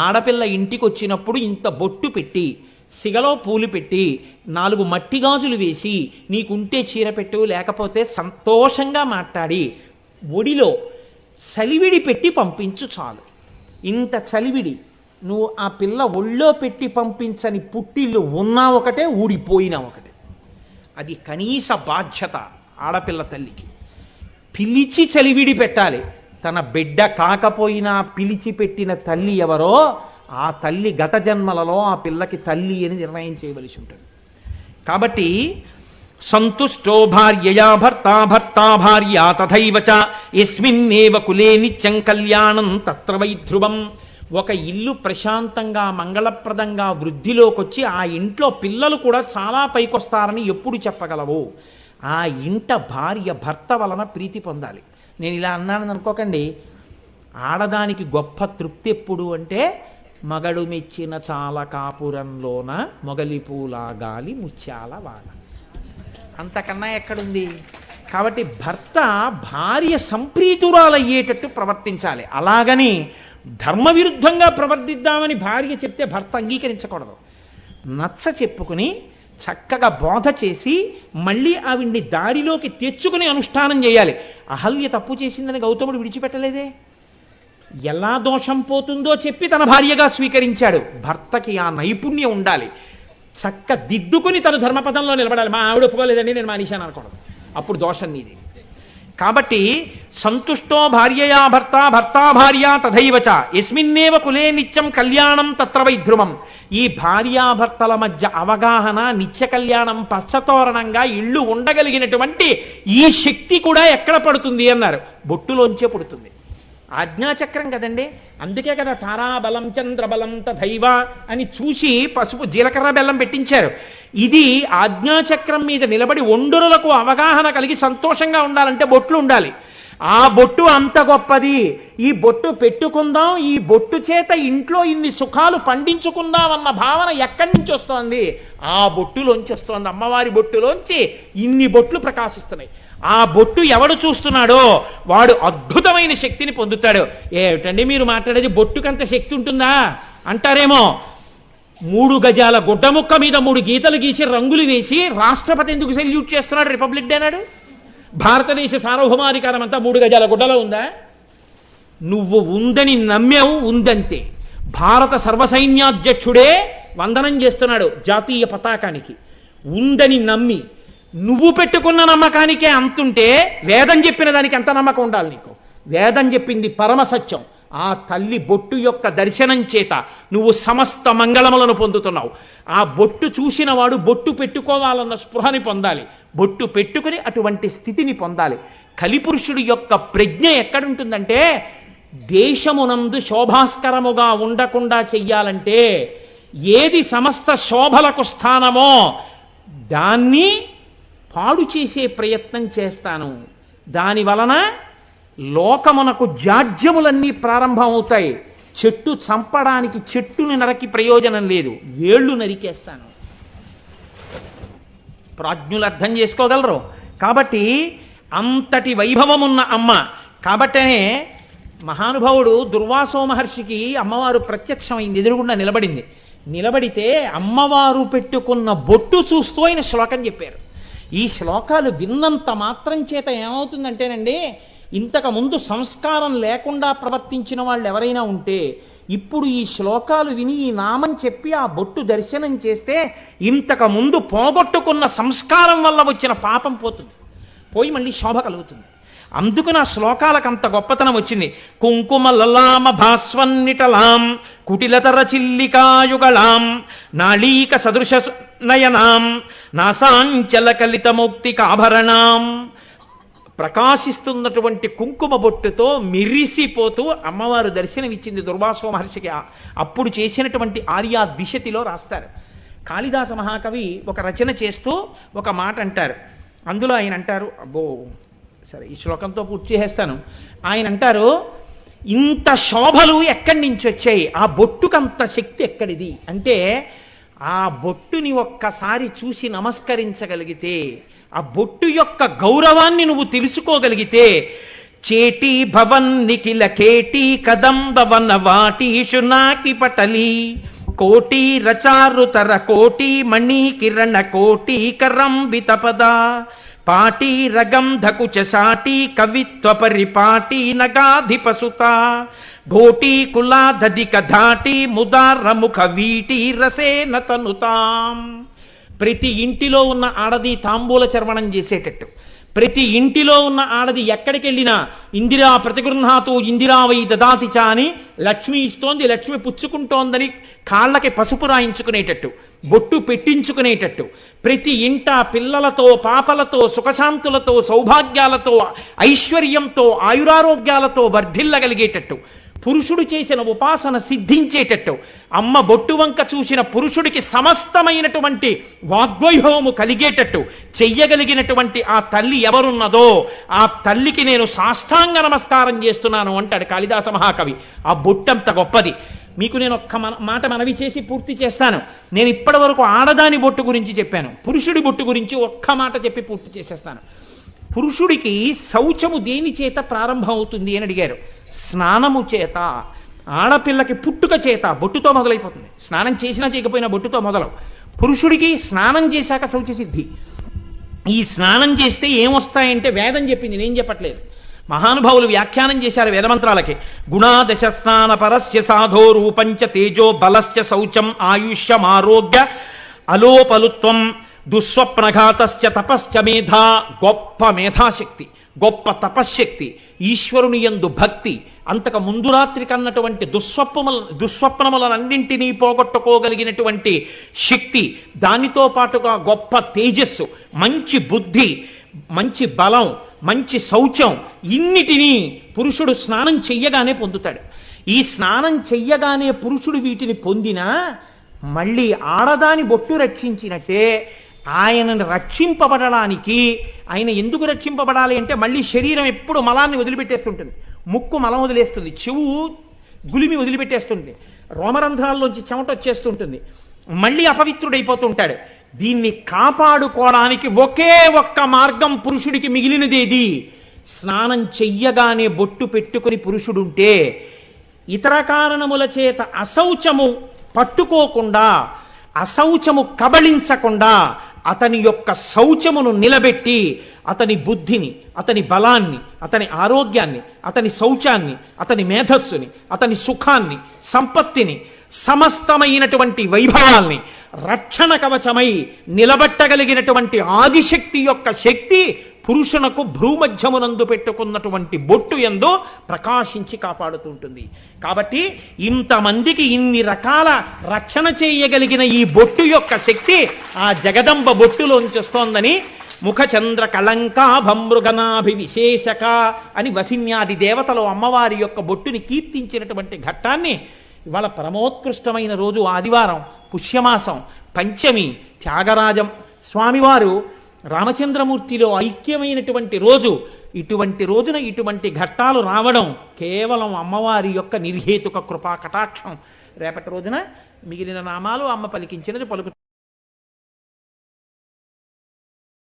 ఆడపిల్ల ఇంటికి వచ్చినప్పుడు ఇంత బొట్టు పెట్టి, సిగలో పూలు పెట్టి, 4 మట్టి గాజులు వేసి, నీకుంటే చీర పెట్టు, లేకపోతే సంతోషంగా మాట్లాడి ఒడిలో చలివిడి పెట్టి పంపించు చాలు. ఇంత చలివిడి నువ్వు ఆ పిల్ల ఒళ్ళో పెట్టి పంపించని పుట్టిల్లు ఉన్నా ఒకటే, ఊడిపోయినా ఒకటే. అది కనీస బాధ్యత ఆడపిల్ల తల్లికి. పిలిచి చలివిడి పెట్టాలి. తన బిడ్డ కాకపోయినా పిలిచి పెట్టిన తల్లి ఎవరో ఆ తల్లి గత జన్మలలో ఆ పిల్లకి తల్లి అని నిర్ణయం చేయవలసి ఉంటుంది. కాబట్టి సంతుష్టో భార్యయా భర్తా, భర్తా భార్యా తథైవ చ, యస్మిన్నేవ కులే నిత్యం కళ్యాణం తత్ర వై ధ్రువం. ఒక ఇల్లు ప్రశాంతంగా మంగళప్రదంగా వృద్ధిలోకొచ్చి ఆ ఇంట్లో పిల్లలు కూడా చాలా పైకొస్తారని ఎప్పుడు చెప్పగలవు? ఆ ఇంట భార్య భర్త వలన ప్రీతి పొందాలి. నేను ఇలా అన్నానని అనుకోకండి. ఆడదానికి గొప్ప తృప్తి ఎప్పుడు అంటే, మగడు మెచ్చిన చాలా కాపురంలోన మొగలిపూలా గాలి ముత్యాల వాన. అంతకన్నా ఎక్కడుంది? కాబట్టి భర్త భార్య సంప్రీతురాలయ్యేటట్టు ప్రవర్తించాలి. అలాగని ధర్మవిరుద్ధంగా ప్రవర్తిద్దామని భార్య చెప్తే భర్త అంగీకరించకూడదు. నచ్చ చెప్పుకుని చక్కగా బోధ చేసి మళ్ళీ ఆవిడ్ని దారిలోకి తెచ్చుకుని అనుష్ఠానం చేయాలి. అహల్య తప్పు చేసిందని గౌతముడు విడిచిపెట్టలేదే. ఎలా దోషం పోతుందో చెప్పి తన భార్యగా స్వీకరించాడు. భర్తకి ఆ నైపుణ్యం ఉండాలి. చక్క దిద్దుకుని తను ధర్మపదంలో నిలబడాలి. మా ఆవిడ ఒప్పుకోలేదండి, నేను మానేశాను అనకూడదు. అప్పుడు దోషం నీది. కాబట్టి సంతుష్టో భార్యయా భర్త, భర్తా భార్య తథైవ చ, యస్మిన్నేవ కులే నిత్యం కళ్యాణం తత్ర వై ధ్రువం. ఈ భార్యాభర్తల మధ్య అవగాహన, నిత్య కళ్యాణం, పచ్చతోరణంగా ఇళ్ళు ఉండగలిగినటువంటి ఈ శక్తి కూడా ఎక్కడ పడుతుంది అన్నారు? బొట్టులోంచే పుడుతుంది. ఆజ్ఞాచక్రం కదండి. అందుకే కదా తారాబలం చంద్రబలం తథైవ అని చూసి పసుపు జీలకర్ర బెల్లం పెట్టించారు. ఇది ఆజ్ఞాచక్రం మీద నిలబడి ఒండురులకు అవగాహన కలిగి సంతోషంగా ఉండాలంటే బొట్లు ఉండాలి. ఆ బొట్టు అంత గొప్పది. ఈ బొట్టు పెట్టుకుందాం, ఈ బొట్టు చేత ఇంట్లో ఇన్ని సుఖాలు పండించుకుందాం అన్న భావన ఎక్కడి నుంచి వస్తోంది? ఆ బొట్టులోంచి వస్తోంది. అమ్మవారి బొట్టులోంచి ఇన్ని బొట్లు ప్రకాశిస్తున్నాయి. ఆ బొట్టు ఎవడు చూస్తున్నాడో వాడు అద్భుతమైన శక్తిని పొందుతాడు. ఏమిటండి మీరు మాట్లాడేది, బొట్టుకంత శక్తి ఉంటుందా అంటారేమో. 3 గజాల గుడ్డముక్క మీద 3 గీతలు గీసి రంగులు వేసి రాష్ట్రపతి ఎందుకు సెల్యూట్ చేస్తున్నాడు రిపబ్లిక్ డే నాడు? భారతదేశ సార్వభౌమాధికారం అంతా 3 గజాల గుడ్డలో ఉందా? నువ్వు ఉందని నమ్మావు, ఉందంతే. భారత సర్వసైన్యాధ్యక్షుడే వందనం చేస్తున్నాడు జాతీయ పతాకానికి. ఉందని నమ్మి నువ్వు పెట్టుకున్న నమ్మకానికే అంతుంటే వేదం చెప్పిన దానికి ఎంత నమ్మకం ఉండాలి నీకు? వేదం చెప్పింది పరమ సత్యం. ఆ తల్లి బొట్టు యొక్క దర్శనం చేత నువ్వు సమస్త మంగళములను పొందుతున్నావు. ఆ బొట్టు చూసిన వాడు బొట్టు పెట్టుకోవాలన్న స్పృహని పొందాలి. బొట్టు పెట్టుకుని అటువంటి స్థితిని పొందాలి. కలిపురుషుడి యొక్క ప్రజ్ఞ ఎక్కడుంటుందంటే, దేశమునందు శోభాస్కరముగా ఉండకుండా చెయ్యాలంటే ఏది సమస్త శోభలకు స్థానమో దాన్ని పాడు చేసే ప్రయత్నం చేస్తాను. దాని వలన లోకమునకు జాడ్యములన్నీ ప్రారంభమవుతాయి. చెట్టు చంపడానికి చెట్టుని నరికి ప్రయోజనం లేదు, వేళ్ళు నరికేస్తాను. ప్రాజ్ఞులు అర్థం చేసుకోగలరు. కాబట్టి అంతటి వైభవమున్న అమ్మ. కాబట్టనే మహానుభావుడు దుర్వాసో మహర్షికి అమ్మవారు ప్రత్యక్షమైంది, ఎదురుగుండా నిలబడింది. నిలబడితే అమ్మవారు పెట్టుకున్న బొట్టు చూస్తూ ఆయన శ్లోకం చెప్పారు. ఈ శ్లోకాలు విన్నంత మాత్రం చేత ఏమవుతుందంటేనండి, ఇంతకుముందు సంస్కారం లేకుండా ప్రవర్తించిన వాళ్ళు ఎవరైనా ఉంటే ఇప్పుడు ఈ శ్లోకాలు విని ఈ నామం చెప్పి ఆ బొట్టు దర్శనం చేస్తే ఇంతకుముందు పోగొట్టుకున్న సంస్కారం వల్ల వచ్చిన పాపం పోతుంది, పోయి మళ్ళీ శోభ కలుగుతుంది. అందుకు నా శ్లోకాలకు అంత గొప్పతనం వచ్చింది. కుంకుమ లలామ భాస్వన్నిటలాం కుటిలతర చిల్లికాయుగళాం నాళీక సదృశ నయనాం నాసాంచల కలితమౌక్తికాభరణాం. ప్రకాశిస్తున్నటువంటి కుంకుమ బొట్టుతో మెరిసిపోతూ అమ్మవారు దర్శనమిచ్చింది దుర్వాసో మహర్షికి. అప్పుడు చేసినటువంటి ఆర్యా ద్విషతిలో రాస్తారు. కాళిదాస మహాకవి ఒక రచన చేస్తూ ఒక మాట అంటారు. అందులో ఆయన అంటారు, అబ్బో సరే ఈ శ్లోకంతో పూర్తి చేసేస్తాను. ఆయన అంటారు, ఇంత శోభలు ఎక్కడి నుంచి వచ్చాయి, ఆ బొట్టుకంత శక్తి ఎక్కడిది అంటే, ఆ బొట్టుని ఒక్కసారి చూసి నమస్కరించగలిగితే, ఆ బొట్టు యొక్క గౌరవాన్ని నువ్వు తెలుసుకోగలిగితే చేటీ భవన్ నిఖిల కేటీ కదంబవన వాటీషు నాకి పటలి కోటి రచారుతర కోటి మణి కిరణ కోటి కరంబిత పద పాటి రగంధకుచ సాటి కవిత్వ పరిపాటి నగాధిపసుత ఘోటి కులాధధిక ధాటి ముదారముఖ వీటి రసేన తనుతాం. ప్రతి ఇంటిలో ఉన్న ఆడది తాంబూల చర్వణం చేసేటట్టు, ప్రతి ఇంటిలో ఉన్న ఆడది ఎక్కడికి వెళ్ళినా ఇందిరా ప్రతిగృహాతు ఇందిరా వై దదాతి చ అని లక్ష్మి ఇస్తోంది, లక్ష్మి పుచ్చుకుంటోందని కాళ్ళకి పసుపు రాయించుకునేటట్టు, బొట్టు పెట్టించుకునేటట్టు, ప్రతి ఇంట పిల్లలతో పాపలతో సుఖశాంతులతో సౌభాగ్యాలతో ఐశ్వర్యంతో ఆయురారోగ్యాలతో వర్ధిల్లగలిగేటట్టు, పురుషుడు చేసిన ఉపాసన సిద్ధించేటట్టు, అమ్మ బొట్టు వంక చూసిన పురుషుడికి సమస్తమైనటువంటి వాగ్వైభవము కలిగేటట్టు చెయ్యగలిగినటువంటి ఆ తల్లి ఎవరున్నదో ఆ తల్లికి నేను సాష్టాంగ నమస్కారం చేస్తున్నాను అంటాడు కాళిదాస మహాకవి. ఆ బొట్టంత గొప్పది. మీకు నేను ఒక్క మాట మనవి చేసి పూర్తి చేస్తాను. నేను ఇప్పటి వరకు ఆడదాని బొట్టు గురించి చెప్పాను, పురుషుడి బొట్టు గురించి ఒక్క మాట చెప్పి పూర్తి చేసేస్తాను. పురుషుడికి శౌచము దేని చేత ప్రారంభం అవుతుంది అని అడిగారు. స్నానము చేత. ఆడపిల్లకి పుట్టుక చేత బొట్టుతో మొదలైపోతుంది. స్నానం చేసినా చేయకపోయినా బొట్టుతో మొదలు. పురుషుడికి స్నానం చేశాక శౌచసిద్ధి. ఈ స్నానం చేస్తే ఏమొస్తాయంటే వేదం చెప్పింది, నేను చెప్పట్లేదు. మహానుభావులు వ్యాఖ్యానం చేశారు వేదమంత్రాలకి. గుణాదశ స్నాన పరస్య సాధో రూపంచ తేజో బలశ్చ శౌచం ఆయుష్యమారోగ్య అలోపలుత్వం దుస్వప్నఘాతశ్చ తపశ్చ మేధా. గొప్ప మేధాశక్తి, గొప్ప తపశ్శక్తి, ఈశ్వరుని యందు భక్తి, అంతకు ముందు రాత్రి కన్నటువంటి దుస్వప్నములన్నింటినీ పోగొట్టుకోగలిగినటువంటి శక్తి, దానితో పాటుగా గొప్ప తేజస్సు, మంచి బుద్ధి, మంచి బలం, మంచి శౌచం, ఇన్నిటినీ పురుషుడు స్నానం చెయ్యగానే పొందుతాడు. ఈ స్నానం చెయ్యగానే పురుషుడు వీటిని పొందినా మళ్ళీ ఆడదాని బొట్టు రక్షించినట్టే ఆయనను రక్షింపబడడానికి, ఆయన ఎందుకు రక్షింపబడాలి అంటే మళ్ళీ శరీరం ఎప్పుడు మలాన్ని వదిలిపెట్టేస్తుంటుంది, ముక్కు మలం వదిలేస్తుంది, చెవు గులిమి వదిలిపెట్టేస్తుంది, రోమరంధ్రాల్లోంచి చెమట వచ్చేస్తుంటుంది, మళ్ళీ అపవిత్రుడైపోతుంటాడు. దీన్ని కాపాడుకోవడానికి ఒకే ఒక్క మార్గం పురుషుడికి మిగిలినదేది, స్నానం చెయ్యగానే బొట్టు పెట్టుకుని పురుషుడుంటే ఇతర కారణముల చేత అశౌచము పట్టుకోకుండా, అశౌచము కబళించకుండా అతని యొక్క శౌచమును నిలబెట్టి అతని బుద్ధిని, అతని బలాన్ని, అతని ఆరోగ్యాన్ని, అతని శౌచాన్ని, అతని మేధస్సుని, అతని సుఖాన్ని, సంపత్తిని, సమస్తమైనటువంటి వైభవాల్ని రక్షణ కవచమై నిలబెట్టగలిగినటువంటి ఆదిశక్తి యొక్క శక్తి పురుషునకు భ్రూమధ్యమునందు పెట్టుకున్నటువంటి బొట్టు యందు ప్రకాశించి కాపాడుతుంటుంది. కాబట్టి ఇంతమందికి ఇన్ని రకాల రక్షణ చేయగలిగిన ఈ బొట్టు యొక్క శక్తి ఆ జగదంబ బొట్టులోంచి వస్తోందని ముఖచంద్ర కళంకాభమృగనాభి విశేషక అని వసిన్యాది దేవతలు అమ్మవారి యొక్క బొట్టుని కీర్తించినటువంటి ఘట్టాన్ని ఇవాళ పరమోత్కృష్టమైన రోజు ఆదివారం, పుష్యమాసం, పంచమి, త్యాగరాజం స్వామివారు రామచంద్రమూర్తిలో ఐక్యమైనటువంటి రోజు. ఇటువంటి రోజున ఇటువంటి ఘట్టాలు రావడం కేవలం అమ్మవారి యొక్క నిర్హేతుక కృపా కటాక్షం. రేపటి రోజున మిగిలిన నామాలు అమ్మ పలికించినది పలుకు.